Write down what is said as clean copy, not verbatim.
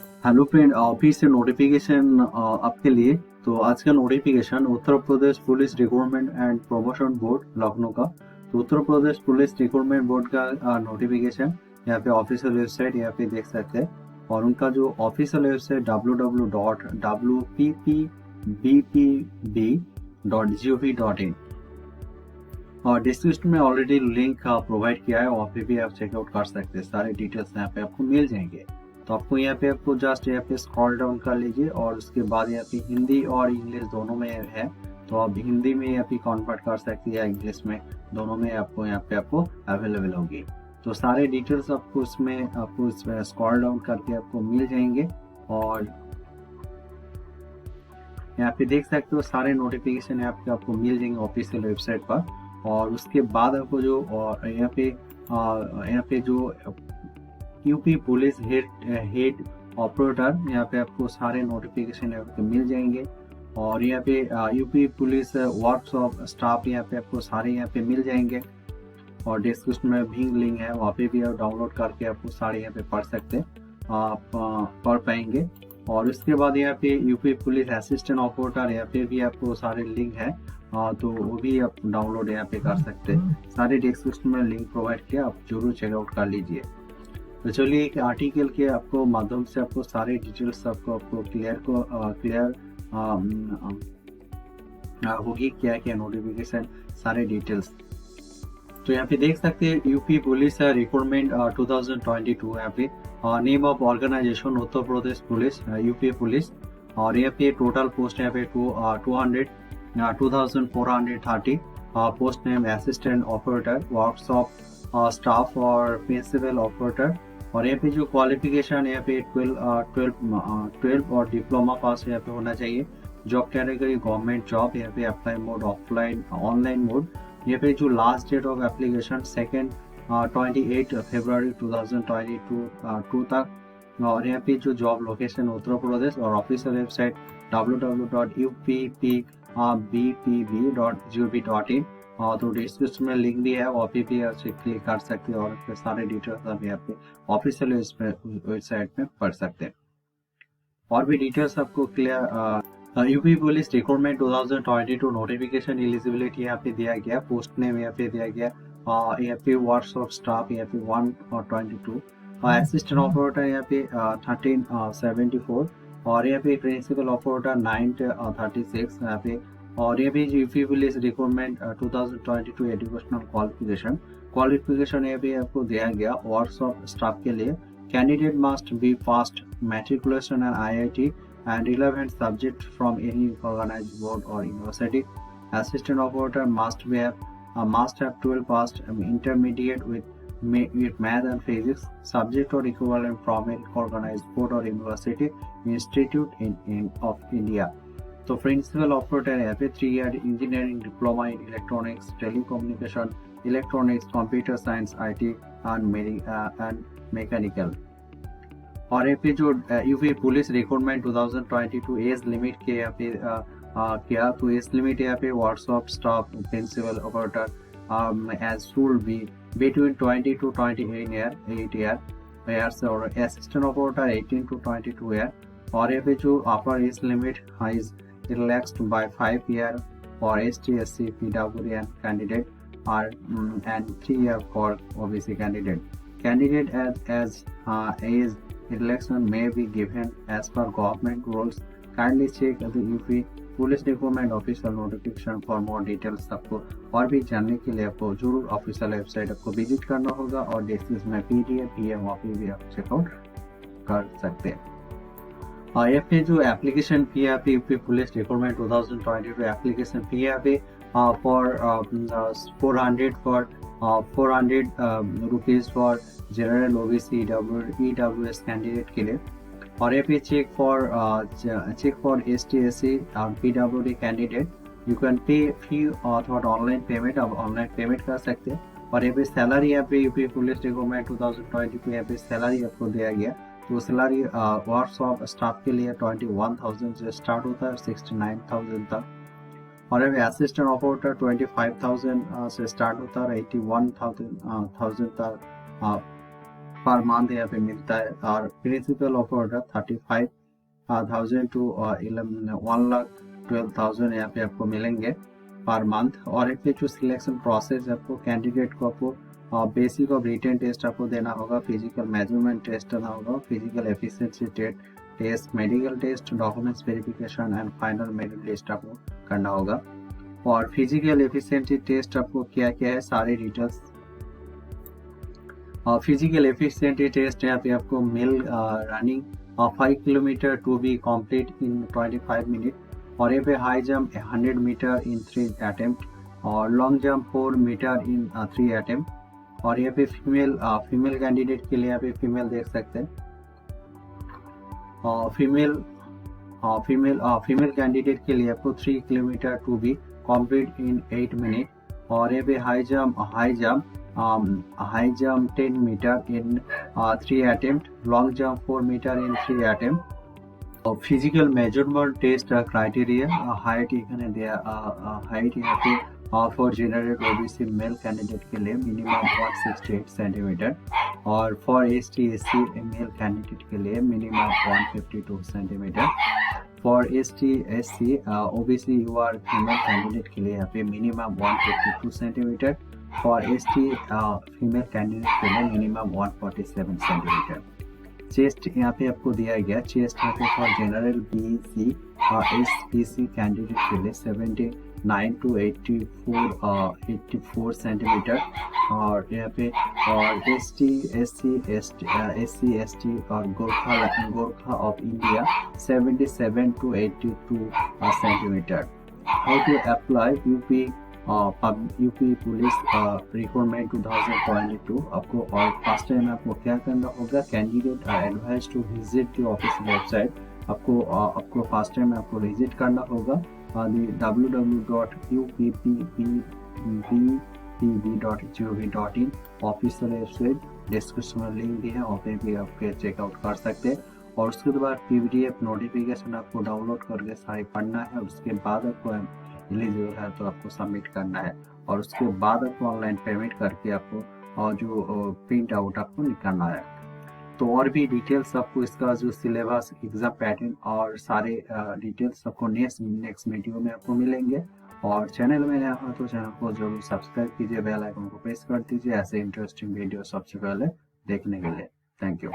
Hello friend, office से notification आपके लिए। तो आज का notification Uttar Pradesh police recruitment and promotion board Lucknow का। तो उत्तर प्रदेश पुलिस रिक्रूटमेंट बोर्ड का नोटिफिकेशन यहाँ पे ऑफिशियल वेबसाइट यहाँ पे देख सकते हैं। और उनका जो ऑफिशियल वेबसाइट www.wppbp.gov.in और डिस्क्रिप्शन में ऑलरेडी लिंक प्रोवाइड किया है, वहाँ पे भी आप चेकआउट कर सकते हैं। सारे डिटेल्स यहाँ पे आपको मिल जाएंगे। तो आपको यहाँ पे आपको जस्ट यहाँ पे स्क्रॉल डाउन कर लीजिए और उसके बाद यहाँ पे हिंदी और इंग्लिश दोनों में है। तो आप हिंदी में यहाँ पे कन्वर्ट कर सकते हैं या इंग्लिश में, दोनों में आपको यहाँ पे आपको अवेलेबल होगी। तो सारे डिटेल्स आपको इसमें स्क्रॉल डाउन करके आपको मिल जाएंगे। और यहाँ पे देख सकते हो सारे नोटिफिकेशन यहाँ पे आपको मिल जाएंगे ऑफिशियल वेबसाइट पर। और उसके बाद आपको जो यहाँ पे जो यूपी पुलिस हेड ऑपरेटर, यहाँ पे आपको सारे नोटिफिकेशन यहाँ पे मिल जाएंगे। और यहाँ पे यूपी पुलिस वर्कशॉप स्टाफ यहाँ पे आपको सारे यहाँ पे मिल जाएंगे। और डिस्क्रिप्शन में भी लिंक है, वहाँ पे भी आप डाउनलोड करके आपको सारे यहाँ पे पढ़ सकते हैं, आप पढ़ पाएंगे। और उसके बाद यहाँ पे यूपी पुलिस असिस्टेंट ऑपरेटर, यहाँ पे भी आपको सारे लिंक है, तो वो भी आप डाउनलोड यहाँ पे कर सकते हैं। सारे डिस्क्रिप्शन में लिंक प्रोवाइड किया, आप जरूर चेकआउट कर लीजिए। तो चलिए एक आर्टिकल के आपको माध्यम से आपको सारे डिटेल्स आपको क्लियर होगी क्या क्या नोटिफिकेशन, सारे डिटेल्स। तो यहाँ पे देख सकते हैं यूपी पुलिस रिक्रूटमेंट 2022, यहाँ पे name of organisation Uttar Pradesh police UP police. और यहाँ पे टोटल पोस्ट यहाँ पे 2430 post name assistant operator, workshop staff और प्रिंसिपल ऑपरेटर। और यहाँ पे जो क्वालिफिकेशन यहाँ पे 12 और डिप्लोमा पास यहाँ पे होना चाहिए। जॉब कैटेगरी गवर्नमेंट जॉब, यहाँ पे apply mode offline online mode. यहाँ पे जो लास्ट डेट ऑफ एप्लीकेशन 28 फरवरी 2022 तक। और यहाँ पे जो जॉब लोकेशन उत्तर प्रदेश और ऑफिशियल वेबसाइट www.uppbpb.gov.in। तो डिस्क्रिप्शन में लिंक भी है, वहाँ पे भी आप क्लिक कर सकते हैं और सारे डिटेल्स आप यहाँ पे ऑफिशियल वेबसाइट में पढ़ सकते हैं। और भी डिटेल्स आपको clear UP police recruitment 2022 notification eligibility यहाँ पे दिया गया, पोस्ट नेम यहाँ पे दिया गया, यहाँ पे वर्कशॉप स्टाफ यहाँ पे 1 और 22, असिस्टेंट ऑपरेटर यहाँ पे 1374, और यहाँ पे प्रिंसिपल ऑपरेटर 936 यहाँ पे। और ये भी UP police recruitment 2022 educational qualification यहाँ पे आपको दिया गया वर्कशॉप स्टाफ के लिए। Candidate must be fast matriculation and IIT and relevant subject from any organized board or university. Assistant operator must have 12 passed intermediate with math and physics subject or equivalent from an organized board or university institute of India. तो principal operator यहाँ पे 3 year engineering diploma in electronics telecommunication electronics computer science IT and mechanical. और यहाँ पे जो UP police recruitment 2022 age limit के यहाँ पे किया, तो एज लिमिट यहाँ पे workshop staff principal operator age should be between 20 to 28 years और असिस्टेंट ऑपरेटर 18 to 22 years। और यहाँ पे जो upper age limit is relaxed by 5 years for ST, SC, PWD and candidate and 3 years for OBC candidate. Candidate as age election may be given as per government rules. Kindly check the UP police recruitment official notification for more details. आपको और भी जानने के लिए आपको जरूर official website आपको visit करना होगा और डिस्क्रिप्शन में PDF भी है, वहाँ पे भी आप चेकआउट कर सकते हैं। और यहाँ पे जो एप्लीकेशन फी है UP police recruitment 2022 application fee है for 400 rupees for general OBC EWS candidate के लिए। और यहाँ पे चेक फॉर ST SC और PWD candidate you can pay fee अथवा ऑनलाइन पेमेंट, आप ऑनलाइन पेमेंट कर सकते हैं। और यहाँ पे सैलरी यहाँ पे यूपी पुलिस रिक्रूटमेंट 2022 यहाँ पे सैलरी आपको दिया गया। तो सैलरी वर्कशॉप स्टाफ के लिए 21,000 से स्टार्ट होता है 69,000 तक। और अभी असिस्टेंट ऑपरेटर 25,000 से स्टार्ट होता है 81,000 तक पर मंथ यहाँ पे मिलता है। और प्रिंसिपल ऑफ ऑर्डर 35,000 टू 1,12,000 यहाँ पे आपको मिलेंगे पर मंथ। और एक जो सिलेक्शन प्रोसेस है, आपको कैंडिडेट को आपको बेसिक और रिटन टेस्ट आपको देना होगा, फिजिकल मेजरमेंट टेस्ट देना होगा, physical efficiency test, medical test, documents verification and final merit list आपको करना होगा। और फिजिकल एफिशिएंसी टेस्ट आपको क्या क्या है सारी डिटेल्स। फिजिकल एफिशिएंसी टेस्ट यहाँ पे आपको मिल running 5 kilometre to be complete in 25 minute, और यहाँ पे high jump 100 metre in 3 attempt, और long jump 4 metre in 3 attempt. और यहाँ पे फीमेल कैंडिडेट के लिए यहाँ पे फीमेल देख सकते हैं, फीमेल कैंडिडेट के लिए आपको 3 kilometre to be complete in 8 minute, और यहाँ पे high jump 10 metre in 3 attempt, long jump 4 metre in 3 attempt. और physical measurement test criteria height एखाने दिया, हाइट यहाँ पे for general OBC male candidate के लिए मिनिमम 168 सेंटीमीटर, और for ST SC male candidate के लिए minimum 152 centimetre, for ST SC OBC UR female candidate के लिए यहाँ पे minimum 152 centimetre, for ST female candidate के लिए मिनिमम 147 सेंटीमीटर। चेस्ट यहाँ पे आपको दिया गया, चेस्ट यहाँ पे फॉर जनरल बीसी और एसपीसी कैंडिडेट के लिए 79 टू 84 सेंटीमीटर, और यहाँ पे और एसटी एससी एसटी और Gorkha of India 77 to 82 centimetre. How to apply UP police recruitment 2022 आपको। और फर्स्ट टाइम आपको क्या करना होगा, candidate advise to visit the office website. आपको फर्स्ट टाइम आपको विजिट करना होगा www.uppb.gov.in ऑफिशियल वेबसाइट, डिस्क्रिप्शन में लिंक दी है, वहाँ पे भी आप चेकआउट कर सकते हैं। और उसके बाद पीडीएफ नोटिफिकेशन आपको डाउनलोड करके सारे पढ़ना है, उसके बाद आपको एलिजिबल है तो आपको सबमिट करना है, और उसके बाद आपको ऑनलाइन पेमेंट करके आपको जो प्रिंट आउट आपको निकालना है। तो और भी डिटेल्स आपको इसका जो सिलेबस, एग्जाम पैटर्न और सारे डिटेल्स आपको नेक्स्ट वीडियो में आपको मिलेंगे। और चैनल में नया हो तो चैनल को जरूर सब्सक्राइब कीजिए, बेल आइकन को प्रेस कर दीजिए ऐसे इंटरेस्टिंग वीडियो सबसे पहले देखने के लिए। Thank you.